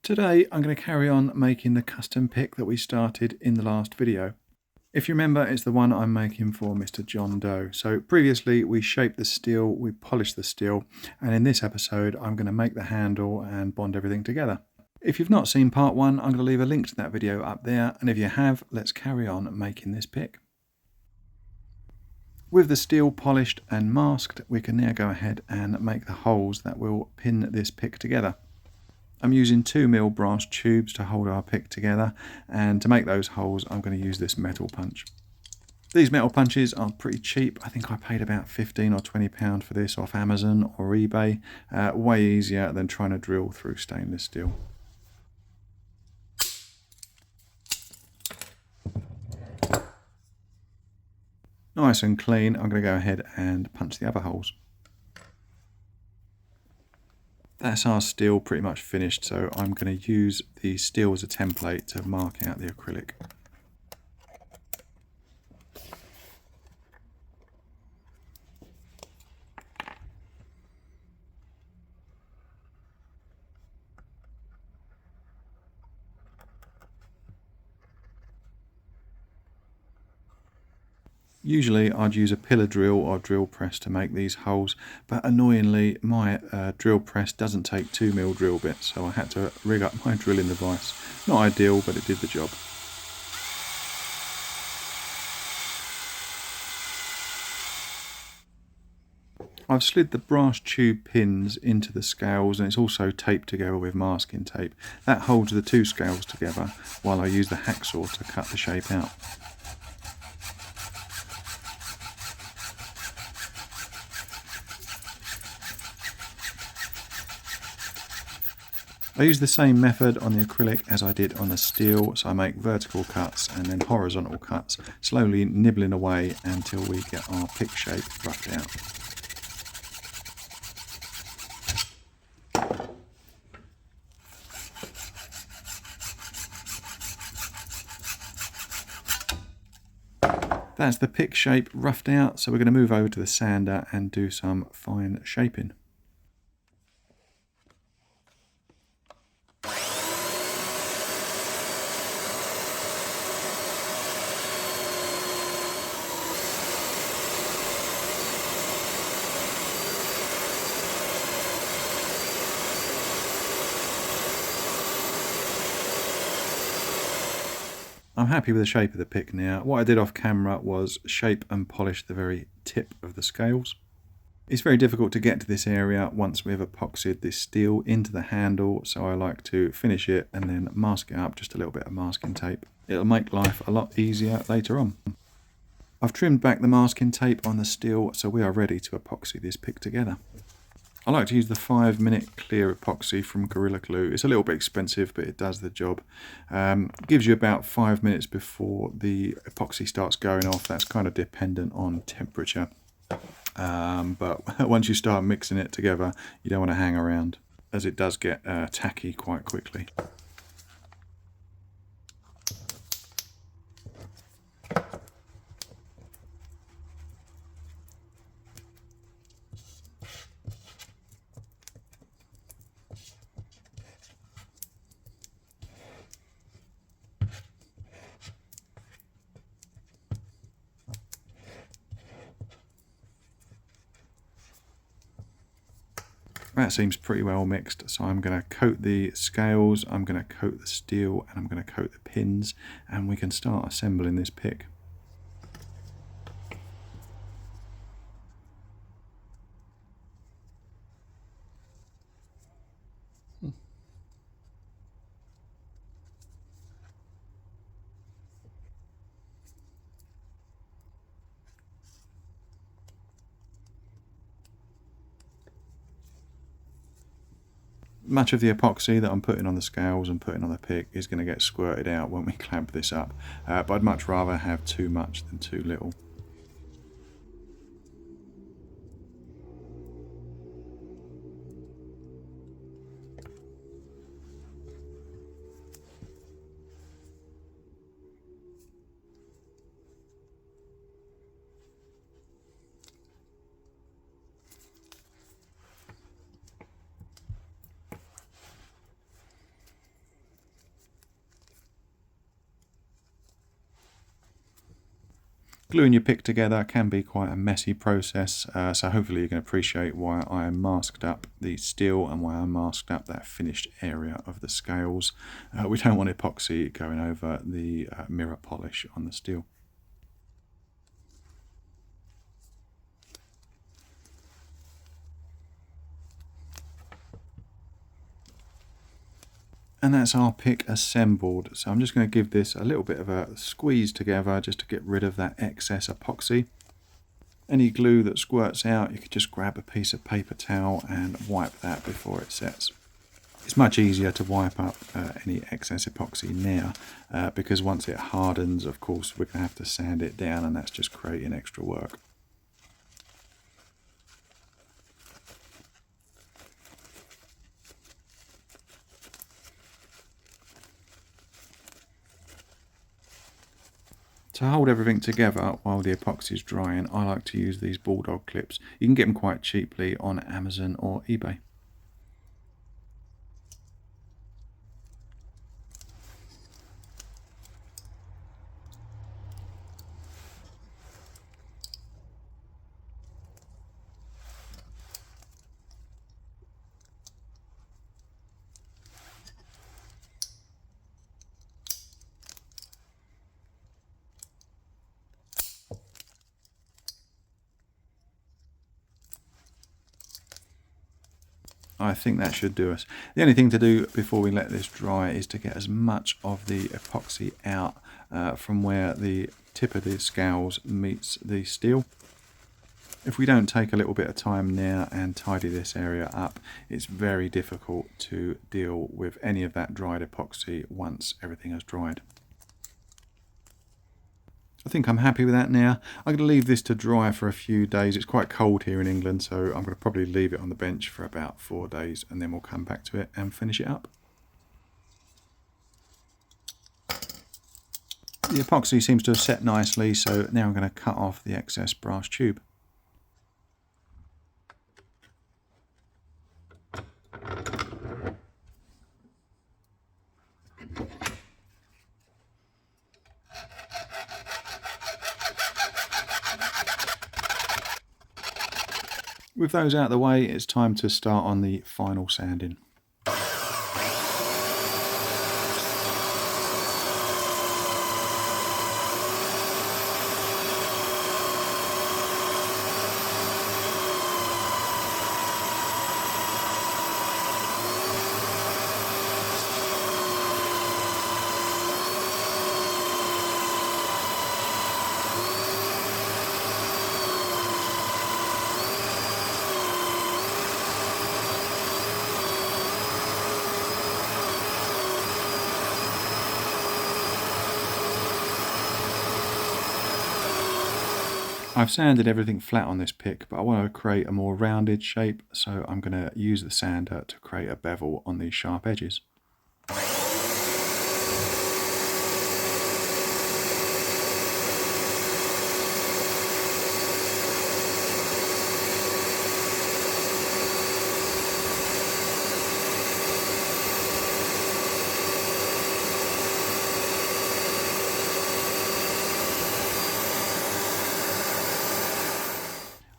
Today I'm going to carry on making the custom pick that we started in the last video. If you remember, it's the one I'm making for Mr. John Doe. So previously we shaped the steel, we polished the steel, and in this episode I'm going to make the handle and bond everything together. If you've not seen part one, I'm going to leave a link to that video up there, and if you have, let's carry on making this pick. With the steel polished and masked, we can now go ahead and make the holes that will pin this pick together. I'm using 2mm brass tubes to hold our pick together, and to make those holes I'm going to use this metal punch. These metal punches are pretty cheap. I think I paid about £15 or £20 for this off Amazon or eBay. Way easier than trying to drill through stainless steel. Nice and clean, I'm going to go ahead and punch the other holes. That's our steel pretty much finished, so I'm going to use the steel as a template to mark out the acrylic. Usually I'd use a pillar drill or drill press to make these holes, but annoyingly my drill press doesn't take 2mm drill bits, so I had to rig up my drilling device. Not ideal, but it did the job. I've slid the brass tube pins into the scales, and it's also taped together with masking tape. That holds the two scales together while I use the hacksaw to cut the shape out. I use the same method on the acrylic as I did on the steel, so I make vertical cuts and then horizontal cuts, slowly nibbling away until we get our pick shape roughed out. That's the pick shape roughed out, so we're going to move over to the sander and do some fine shaping. I'm happy with the shape of the pick now. What I did off camera was shape and polish the very tip of the scales. It's very difficult to get to this area once we've epoxied this steel into the handle, so I like to finish it and then mask it up, just a little bit of masking tape. It'll make life a lot easier later on. I've trimmed back the masking tape on the steel, so we are ready to epoxy this pick together. I like to use the 5-minute clear epoxy from Gorilla Glue. It's a little bit expensive, but it does the job. Gives you about 5 minutes before the epoxy starts going off. That's kind of dependent on temperature. But once you start mixing it together, you don't want to hang around, as it does get tacky quite quickly. That seems pretty well mixed, so I'm going to coat the scales, I'm going to coat the steel, and I'm going to coat the pins, and we can start assembling this pick. Much of the epoxy that I'm putting on the scales and putting on the pick is going to get squirted out when we clamp this up, but I'd much rather have too much than too little. Gluing your pick together can be quite a messy process, so hopefully you can appreciate why I masked up the steel and why I masked up that finished area of the scales. We don't want epoxy going over the mirror polish on the steel. And that's our pick assembled. So I'm just going to give this a little bit of a squeeze together just to get rid of that excess epoxy. Any glue that squirts out, you could just grab a piece of paper towel and wipe that before it sets. It's much easier to wipe up any excess epoxy now because once it hardens, of course, we're going to have to sand it down, and that's just creating extra work. To hold everything together while the epoxy is drying, I like to use these bulldog clips. You can get them quite cheaply on Amazon or eBay. I think that should do us. The only thing to do before we let this dry is to get as much of the epoxy out from where the tip of the scales meets the steel. If we don't take a little bit of time now and tidy this area up, it's very difficult to deal with any of that dried epoxy once everything has dried. I think I'm happy with that now. I'm going to leave this to dry for a few days. It's quite cold here in England, so I'm going to probably leave it on the bench for about 4 days, and then we'll come back to it and finish it up. The epoxy seems to have set nicely, so now I'm going to cut off the excess brass tube. With those out of the way, it's time to start on the final sanding. I've sanded everything flat on this pick, but I want to create a more rounded shape, so I'm going to use the sander to create a bevel on these sharp edges.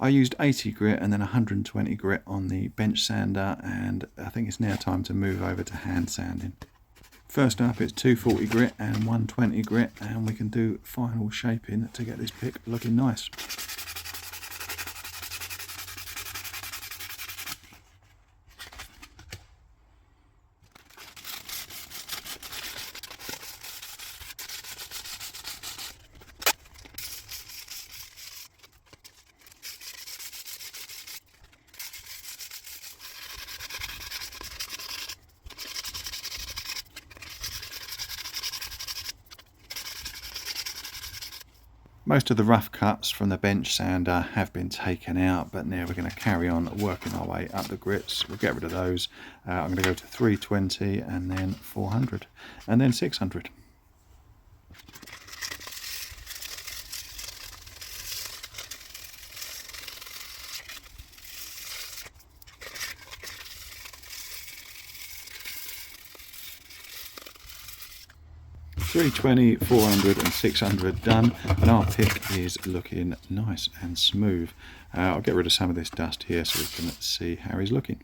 I used 80 grit and then 120 grit on the bench sander, and I think it's now time to move over to hand sanding. First up, it's 240 grit and 120 grit, and we can do final shaping to get this pick looking nice. Most of the rough cuts from the bench sander have been taken out, but now we're going to carry on working our way up the grits. We'll get rid of those. I'm going to go to 320 and then 400 and then 600. 320, 400 and 600 done, and our pick is looking nice and smooth. I'll get rid of some of this dust here so we can see how he's looking.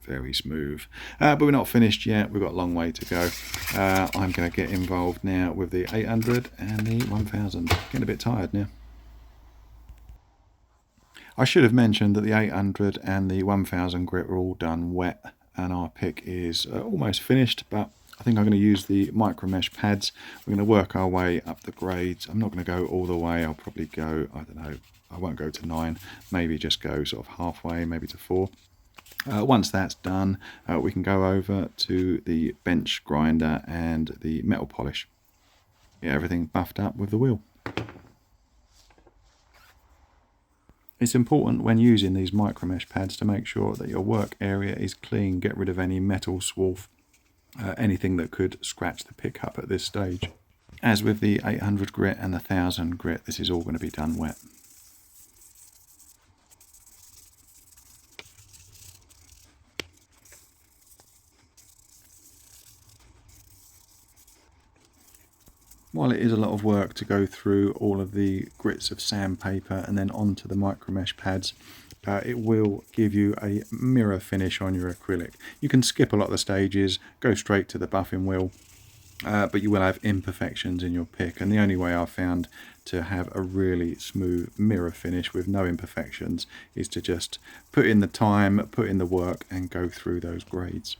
Very smooth. But we're not finished yet, we've got a long way to go. I'm going to get involved now with the 800 and the 1000. Getting a bit tired now. I should have mentioned that the 800 and the 1000 grit are all done wet, and our pick is almost finished, but I think I'm going to use the micro mesh pads. We're going to work our way up the grades. I'm not going to go all the way. I'll probably go, I don't know, I won't go to 9, maybe just go sort of halfway, maybe to 4. Once that's done, we can go over to the bench grinder and the metal polish. Get everything buffed up with the wheel. It's important when using these micro mesh pads to make sure that your work area is clean. Get rid of any metal swarf, anything that could scratch the pick up at this stage. As with the 800 grit and the 1000 grit, this is all going to be done wet. While it is a lot of work to go through all of the grits of sandpaper and then onto the micro mesh pads, it will give you a mirror finish on your acrylic. You can skip a lot of the stages, go straight to the buffing wheel, but you will have imperfections in your pick, and the only way I've found to have a really smooth mirror finish with no imperfections is to just put in the time, put in the work and go through those grades.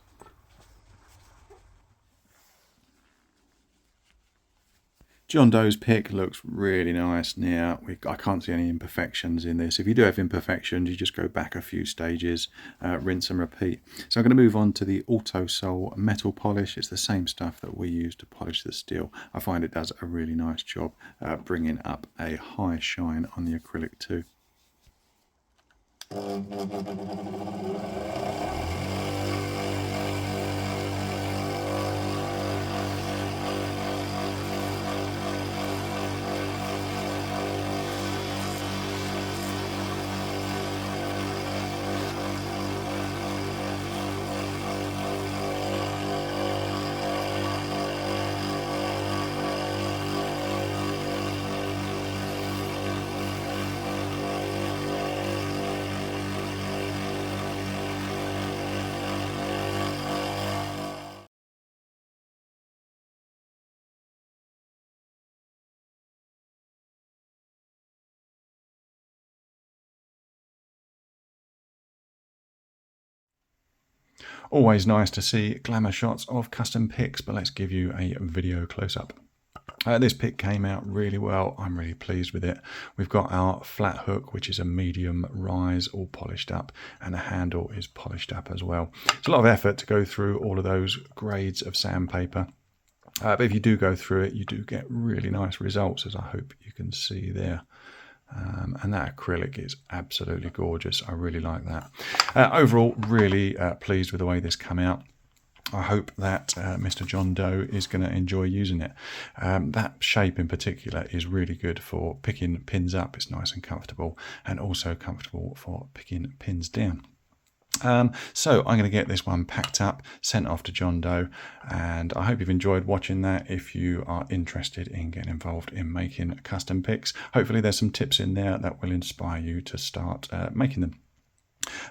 John Doe's pick looks really nice now. I can't see any imperfections in this. If you do have imperfections, you just go back a few stages, rinse and repeat. So I'm going to move on to the Autosol metal polish. It's the same stuff that we use to polish the steel. I find it does a really nice job bringing up a high shine on the acrylic too. Always nice to see glamour shots of custom picks, but let's give you a video close-up. This pick came out really well. I'm really pleased with it. We've got our flat hook, which is a medium rise, all polished up, and the handle is polished up as well. It's a lot of effort to go through all of those grades of sandpaper. But if you do go through it, you do get really nice results, as I hope you can see there. And that acrylic is absolutely gorgeous. I really like that. Overall, really pleased with the way this came out. I hope that Mr. John Doe is going to enjoy using it. That shape in particular is really good for picking pins up. It's nice and comfortable, and also comfortable for picking pins down. So I'm going to get this one packed up, sent off to John Doe, and I hope you've enjoyed watching that. If you are interested in getting involved in making custom picks, hopefully there's some tips in there that will inspire you to start making them.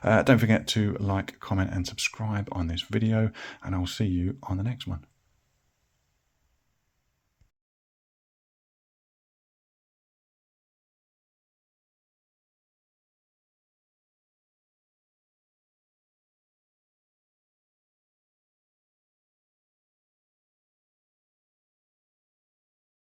Don't forget to like, comment and subscribe on this video, and I'll see you on the next one.